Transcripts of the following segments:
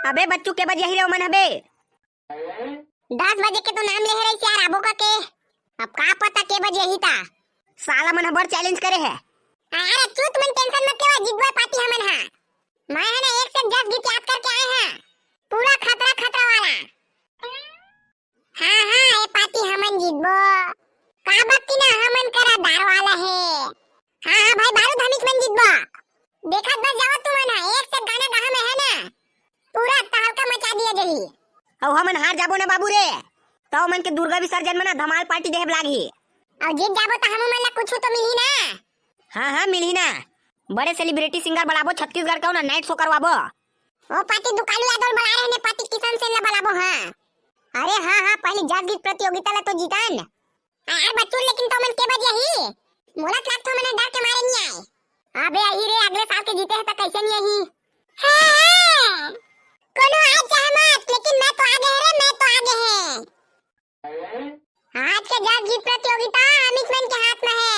अबे बच्चू के बजे ही मन हबे 10 बजे के तो नाम ले रही यार आबो का के। अब का पता के बजे ही था। साला मन हबर चैलेंज करे है। अरे चूत मन टेंशन मत ले जितबा पार्टी हमन हा। मैं है ना 1 से 10 गीत याद करके आए हैं। पूरा खतरा खतरा वाला। हां हां ये पार्टी हमन जीतबो। का बाकी ना हमन करा दार वाला है। हां हां भाई बारूद हमित मन जीतबो। देखत बस जाओ तुम ना 1 से गाना गा में है ना। पूरा तहलका मचा दिया जली। औ हमन हार जाबो ना बाबू रे तो मन के दुर्गा विसर्जन में ना धमाल पार्टी देहब लागी। और जीत जाबो तो हम मन ला कुछ तो मिली ना। हां हां मिली ना। बड़े सेलिब्रिटी सिंगर बुलाबो छत्तीसगढ़ का ना नाइट शो करवाबो। ओ पार्टी दुकालू यादव बुला रहे ने पार्टी किसान से ना बुलाबो। हां अरे हां हां पहले जज गीत प्रतियोगिता ला तो जीतन। यार बच्चों लेकिन तो मन के बजे ही मोला क्लास तो मैंने डर के मारे नहीं आए। अबे आई रे अगले साल के जीते हैं तो कैसे नहीं आई। हां कोनो आज चाहे मत लेकिन मैं तो आगे है रे मैं तो आगे है। आज के जज गीत प्रतियोगिता अमित मन के हाथ में है।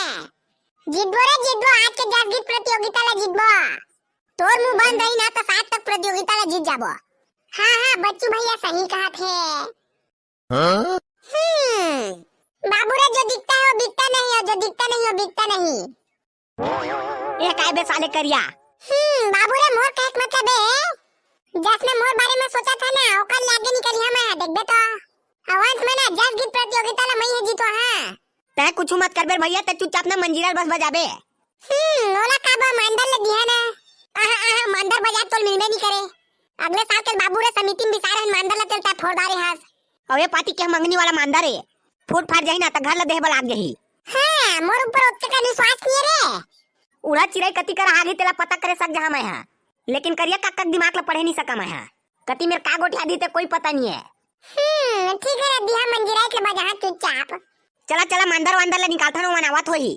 जीतबो रे जीतबो आज के जज गीत प्रतियोगिता ला जीतबो। तोर मुंह बंद रही ना तो 7 तक प्रतियोगिता ला जीत जाबो। हां हां बच्चू भैया सही कहा थे। हाँ? बाबू रे जो दिखता है वो बिकता नहीं और जो दिखता नहीं वो बिकता नहीं। ए काय बे साले करिया। बाबू रे मोर कहत मतलब है जसने मोर बारे में सोचा था ना ओकर लागे निकली हम देख बे तो अवंत में ना जज गीत प्रतियोगिता ला मैं ही जीतो। हां तै कुछ मत कर बे भैया ते चुपचाप ना मंजीरा बस बजाबे। ओला काबा मंडल ले दिया ना। आहा मंडल बजा तो मिलबे नहीं करे। अगले साल के बाबू रे समिति में बिसारे मंडल ला चलता फोड़दारे हास। और ये पार्टी के मंगनी वाला मानदार है फूट फाट जाही ना त घर ला देहब लाग जाही। हां मोर ऊपर उतने का विश्वास नहीं रे। उड़ा चिराई कति कर आगे तेला पता करे सक जहां मैं हां लेकिन करिया का दिमाग ला पढ़े नहीं सका मैं हां कति मेरे का गोठिया दी ते कोई पता नहीं है। ठीक है दिया मंजीरा के बजा चुपचाप। चला चला मंदर वंदर ला निकालता नो मनावत होई।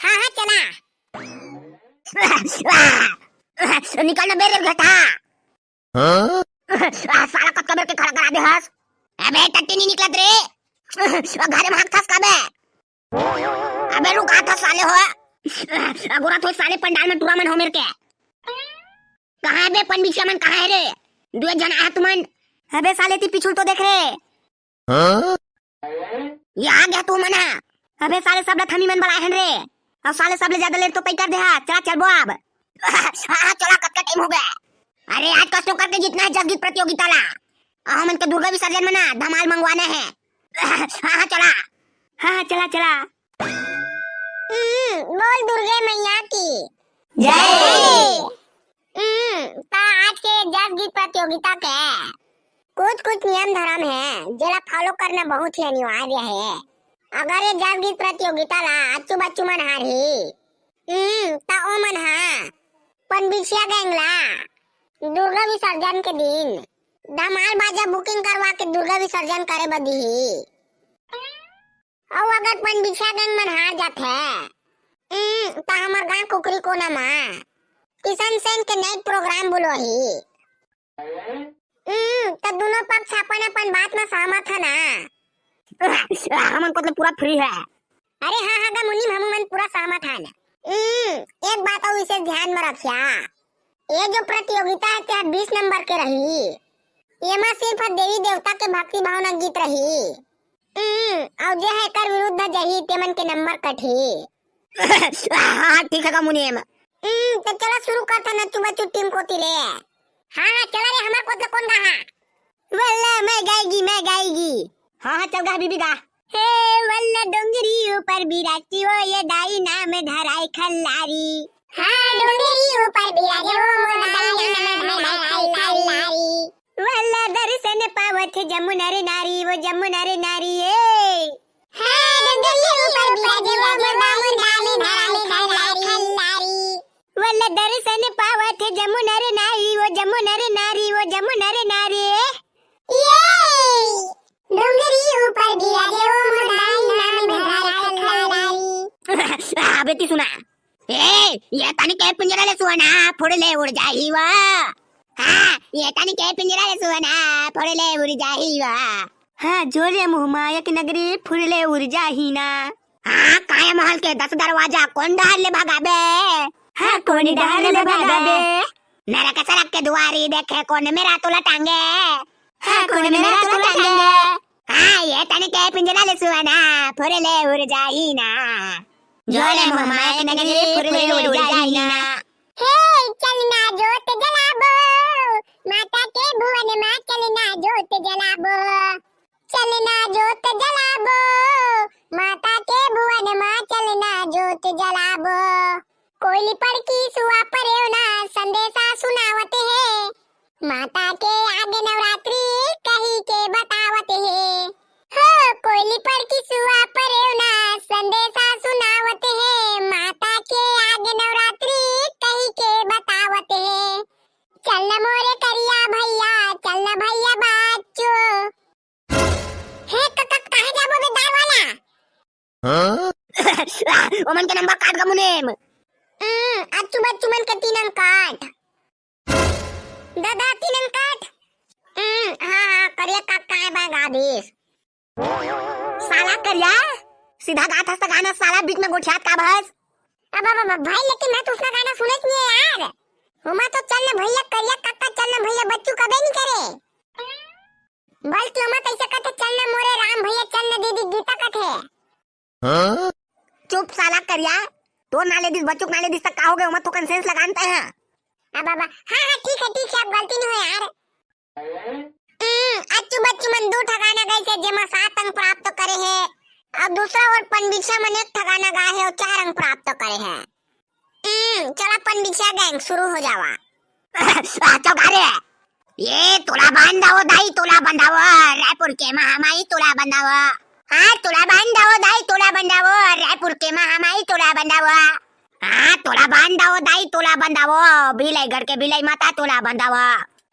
हां हां चला निकलना बेरे घटा। हाँ? साला कब कबर के खड़ा करा दे हस। अबे टट्टी नहीं निकलत रे घर में हाथ खस का बे। अबे रुका था साले हो अगुरा तो साले पंडाल में टूरा मन हो मेरे के। कहां है बे पन बिछा मन कहां है रे दो जन आया तुमन। अबे साले ती पिछुल तो देख रे। हाँ? ये आ गया तू मना। अबे साले सब थमी मन बड़ा हन रे अब साले सब ले ज्यादा लेट तो पे कर दे। हां चला चलबो अब। हां चला कब का टाइम हो गया। अरे आज कष्टों करके जितना है जज गीत प्रतियोगिता ला हमन के दुर्गा विसर्जन में ना धमाल मंगवाना है। हां चला। हां चला चला। बोल दुर्गे मैया की जय। ता आज के जज गीत प्रतियोगिता के कुछ नियम धर्म है जेला फॉलो करना बहुत ही अनिवार्य है। अगर ये जज गीत प्रतियोगिता ला अच्छू बच्चू मन हारी ता ओ मन हा पन बिछिया गैंग ला दुर्गा विसर्जन के दिन धमाल बाजा बुकिंग करवा के दुर्गा विसर्जन करे बदी। और अगर पन बिछिया गैंग मन हार जाते ता हमर गांव कुकरी कोना मा किशन सेन के नाइट प्रोग्राम बोलो ही। तो दोनों पक्ष अपन अपन बात में सहमत है ना। हमन को तो पूरा फ्री है। अरे हां हां गा मुन्नी हम मन पूरा सहमत है ना। एक बात और इसे ध्यान में रखिया ये जो प्रतियोगिता है त्या 20 नंबर के रही। ये में सिर्फ देवी देवता के भक्ति भावना गीत रही। और जो है कर विरुद्ध जही ते मन के नंबर कठी। हां ठीक है का मुनीम। तो चला शुरू करता ना तू बच्चू टीम को तिले। हां हां चला रे हमार को तो कौन गा। वल्ला मैं गाएगी। हां हां चल गा बीबी गा। हे वल्ला डोंगरी ऊपर बिराती वो ये दाई नाम धराई खल्लारी। हां डोंगरी ऊपर बिराती वो दाई नाम धराई खल्लारी। वल्ला दर्शन पावत जमुना रे नारी वो जमुना रे नारी ए। हां डोंगरी ऊपर बिराती वो दाई नाम धराई खल्लारी। वल्ला दर्शन पावत जमुना रे नारी वो जमुना रे नारी वो जमुना रे नारी ये डोंगरी ऊपर बिराजे वो दाई नाम धराई खल्लारी। अबे ती सुना ए ये तानी के पिंजरा ले सुना फोड़ले उड़ जाही वा। हां ये तानी के पिंजरा ले सुना फोड़ले उड़ जाही वा। हां जोरे मुहमाया की नगरी फुरले उड़ जाही ना। हां काया महल के 10 दरवाजा कौन डाल ले भगाबे। हां कौन डाल ले भगाबे। नरक सड़क के दुआरी देखे कौन मेरा तोला टांगे, हाँ कौन मेरा तोला टांगे, हाँ ये तने के पिंजरा ले सुआना फुरले उड़ जाई ना, जोले मोहम्मद के नगरी फुरले उड़ जाई ना। हे चलना जोत जलाबो, माता के भुवन में चलना जोत जलाबो, चलना जोत जलाबो, माता के भुवन में चलना जोत जलाबो। कोयली पर की सुआ परेवना संदेशा सुनावते है, माता के आगे नवरात्रि कही के बतावते है। हो कोयली पर की सुआ परेवना संदेशा सुनावते है, माता के आगे नवरात्रि कही के बतावते है। चलना मोरे करिया भैया, चलना भैया बाचो। हे कक्का कहाँ जाबो बे दार वाला? ओमन के नंबर काट गमुनेम। अच्छू बच्चू मन के 3 अंक काट। दादा 3 अंक काट। हाँ करिया काका है बा गादिस। साला करिया सीधा गात हस्ता गाना साला बीच में गोठियात का बस। अब भाई लेकिन मैं तो उसका गाना सुनत नहीं है यार। हुमा तो चलना भैया करिया काका, चलना भैया बच्चू कबे नहीं करे। बल्कि हुमा कैसे कहते चलना मोरे राम भैया, चलना दीदी गीता कहते। चुप साला करिया, तो नाले दिस बच्चों नाले दिस तक का हो गए मत तो कंसेंस लगानते हैं। अब हाँ ठीक है अब गलती नहीं हो यार। अच्छू बच्चू मन 2 ठगाना गए थे जेमा 7 अंक प्राप्त करे है, और दूसरा और पनबिछा मन 1 ठगाना गए है और 4 अंक प्राप्त करे है। चला पनबिछा गैंग शुरू हो जावा। चौकारे ये तोला बांधाओ दाई तोला बंधाओ, रायपुर के महामाई तोला बंधाओ, हाँ तोला बांधाओ दाई तोला बंधाओ, रायपुर के महामाई तोला बंधाओ, हाँ तोला बांधाओ दाई तोला बंधाओ, बिलाईगढ़ के बिलाई माता तोला बंधाओ,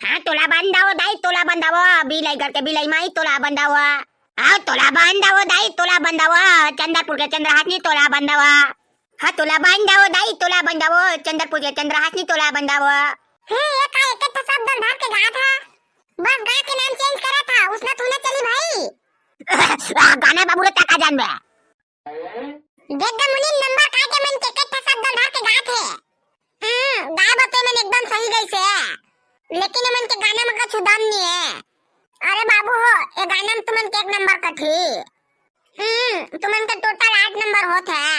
हाँ तोला बांधाओ दाई तोला बंधाओ, बिलाईगढ़ के बिलाई माई तोला बंधाओ, हाँ तोला बांधाओ दाई तोला बंधाओ, चंद्रपुर के चंद्रहासनी तोला बंधाओ, हाँ तोला बांधाओ दाई तोला बंधाओ, चंद्रपुर के चंद्रहासनी तोला बंधाओ। हे ये का एक तो शब्द धर के गा था, बस गा के नाम चेंज करा था, उसने तूने चली भाई। गाना बाबू रे ताका जानबे देख द मुनि नंबर का के मन के कत्ता शब्द धर के गा थे। गा बते मन एकदम सही गई से, लेकिन मन के गाना में का सुदाम नहीं है। अरे बाबू हो ये गाना में तुमन के 1 नंबर का थी। तुमन के टोटल 8 नंबर होत है।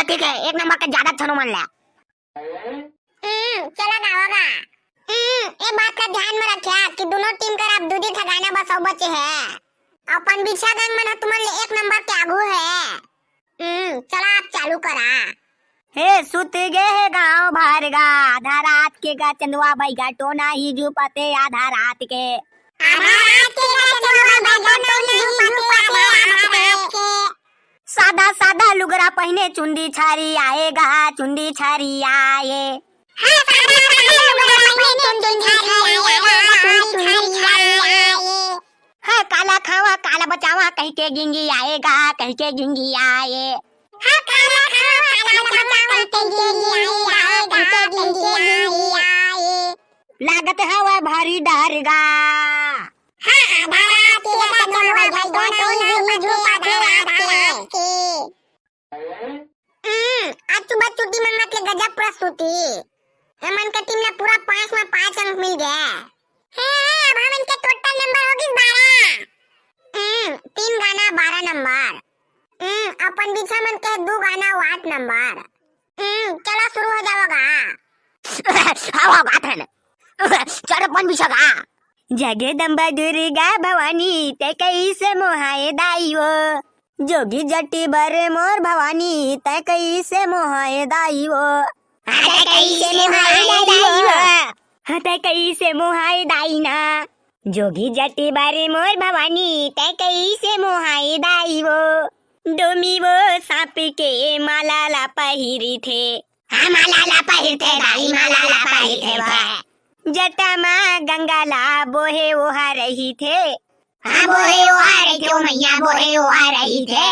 ठीक है 1 नंबर का ज्यादा छनो मन ले। चला गाओगा। ये बात का ध्यान में रखिया कि दोनों टीम कर आप दूधी ठगाना बस अब बचे है। अपन बिछा गंग मन तुमन ले 1 नंबर के आगू है। चला आप चालू करा। हे सुत गे गाँव भारगा, आधा रात के गा चंदवा बैगा टोना ही जुपते आधा रात के, आधा रात के चंदवा बैगा टोना ही जुपते आधा रात के। सादा सादा लुगरा पहने चुंडी छारी आएगा, चुंडी छारी आए, हाँ सादा सादा लुगरा पहने चुंडी छारी आएगा, चुंडी छारी आए। हाँ काला खावा काला बचावा कहीं के गिंगी आएगा, कहीं के गिंगी आए, हाँ काला खावा काला बचावा कहीं के गिंगी आएगा, कहीं के गिंगी आए। लागत हवा भारी डारगा, हाँ आधा रात के चंदवा बैगा टोना ही जुपते आधा रात के। अच्छू बच्चू टीम मतलब गजब प्रस्तुति। हमन का टीम ने पूरा 5 में 5 अंक मिल गया है। अब हमन के टोटल नंबर होगी 12। 3 गाना 12 नंबर। अपन बीचा मन के 2 गाना 8 नंबर। चलो शुरू हो जाओगा। हवा गाथन चल पन बिछगा। जगदम्बा दुर्गा भवानी ते कैसे मोहाए दाइयो, जोगी जट्टी बरे मोर भवानी ते कैसे मोहाए दाइयो, ते कैसे मोहाए दाइना, जोगी जट्टी बरे मोर भवानी ते कैसे मोहाए दाइयो, डोमी वो सांप के माला ला पहिरी थे, हाँ माला ला पहिरते दाई माला ला पहिरते वो, जटा माँ गंगा ला बोहे ओहा रही थे, हाँ बोहे ओहा रही थे, मैया बोहे ओहा रही थे,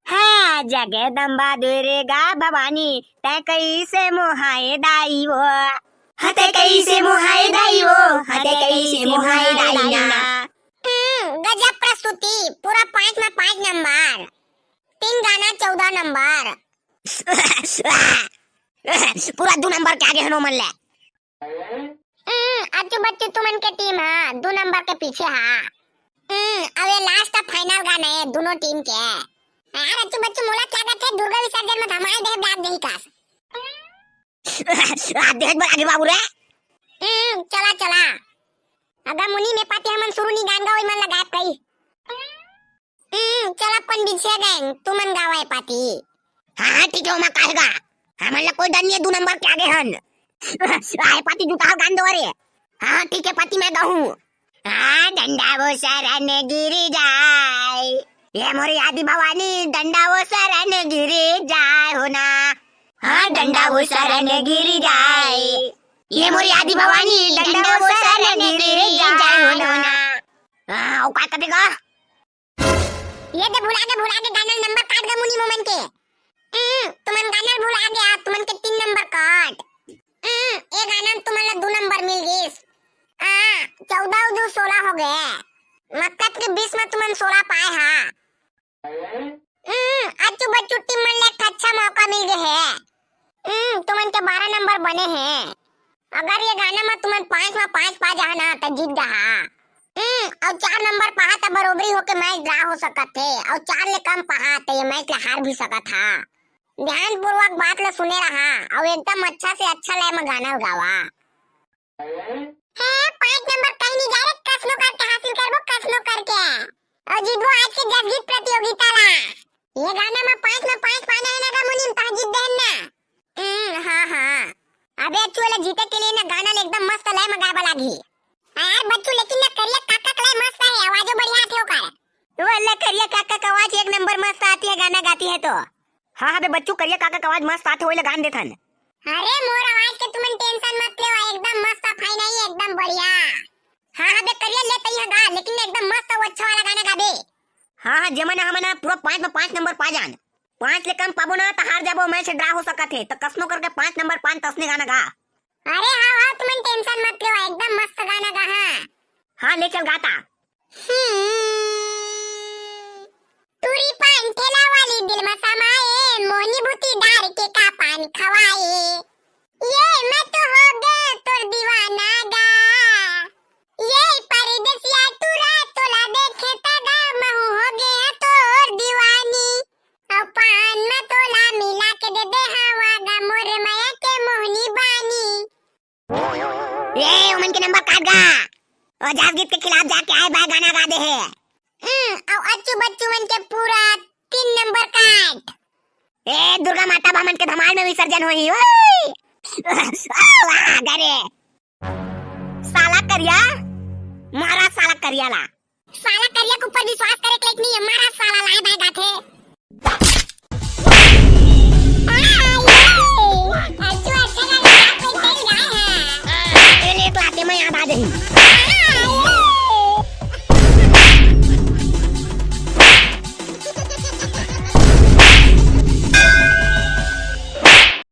हाँ जगदम्बा दुर्गा भवानी ते कैसे मोहाए दाई वो, हते कैसे मोहाए दाई वो, हते कैसे मोहाए दाई ना। गजब प्रस्तुति, पूरा 5 में 5 नंबर। 3 गाना 14 नंबर। पूरा 2 नंबर के आगे हनो मन ले। अच्चू बच्चू तुमन के टीम है 2 नंबर के पीछे है। अब ये लास्ट फाइनल गाना है दोनों टीम के। यार अच्चू बच्चू मोला क्या कहते हैं दुर्गा विसर्जन में धमाल दे डाक दही का। देख बड़ा आगे बाबू रे। चला चला अगर मुनी में पाती हमन शुरू नहीं गान गावे मन लगा कई। चला अपन पीछे गए तुमन गावे पाती। हाँ ठीक है मैं कहेगा हमन ला कोई डर नहीं है 2 नंबर के आगे हन। आए पाती जुटाओ गान दो रे। हाँ ठीक है पाती मैं गाऊं। हाँ डंडा वो शरण गिरी जाए ये मोरी आदि भवानी डंडा वो शरण गिरी जाए हो ना। हाँ डंडा वो शरण गिरी जाए ये मोरी आदि भवानी डंडा वो शरण गिरी जाए हो ना। हाँ क्या करेगा ये दे भुला के गाना नंबर काट गा मुनी मोमन के। तुमन गाना भुला गया तुमन के 3 नंबर काट। ये गाना तुमन ला 2 नंबर मिल गइस। 14 2 16 हो गए मतलब कि 20 में तुमन 16 पाए हा। अच्चू बच्चू टीम मन ले एक अच्छा मौका मिल गए है। तुमन के 12 नंबर बने हैं। अगर ये गाना में तुमन 5 में 5 पा जा ना तो जीत जा। और 4 नंबर पहा तो बरोबरी होके मैच ड्रा हो सकत थे और 4 ले कम पहा तो ये मैच हार भी सकत था। ध्यान पूर्वक बात ले सुने रहा और एकदम अच्छा से अच्छा लय में गाना गावा। है 5 नंबर कहीं नहीं जा रे कसनो करके हासिल करबो कसनो करके और जीतबो आज के जसगीत प्रतियोगिता ला। ये गाना में 5 पाना है ना का मुनीम ता जीत देन ना। हां अबे चोले जीते के लिए ना गाना एकदम मस्त लय में गावा लागी। यार बच्चू लेकिन ना करिया काका कलाई मस्त है आवाज बढ़िया थे ओकर। वाला करिया काका का आवाज 1 नंबर मस्त आती है गाना गाती है तो। हाँ हाँ बे बच्चू करिया काका का आवाज मस्त आते हुए गान देथन। अरे मोर आवाज के तुमन टेंशन मत लो एकदम मस्त फाइन है एकदम बढ़िया। हाँ बे करिया ले तई गा लेकिन एकदम मस्त और अच्छा वाला गाना गाबे। हाँ जमना हमना पूरा 5 में 5 नंबर पा जान। 5 ले कम पाबो ना तो हार जाबो मैच ड्रा हो सकत है तो कसनो करके 5 नंबर 5 तसने गाना गा। अरे हाँ तुमन टेंशन मत लो एकदम मस्त गाना गा। हाँ ले चल गाता। तुरी पान ठेला वाली दिल में समाए मोनी बूटी डार के का पान खवाए ये मैं तो हो गया तोर दीवाना गा। ये परदेसिया तुरा तोला देखे तगा महू हो गया तोर दीवानी और पान में तोला मिला के दे दे हवा गा मोर माया के मोहनी बानी। ये उमन के नंबर काट गा और जागीत के खिलाफ जाके आए बाय गाना गा दे है। और अच्चू बच्चू मन के पूरा 3 नंबर काट। ए दुर्गा माता बामन के धमाल में विसर्जन होई ओए। वाह गरे साला करिया मारा साला करिया ला। साला करिया के ऊपर विश्वास करे के लायक नहीं है मारा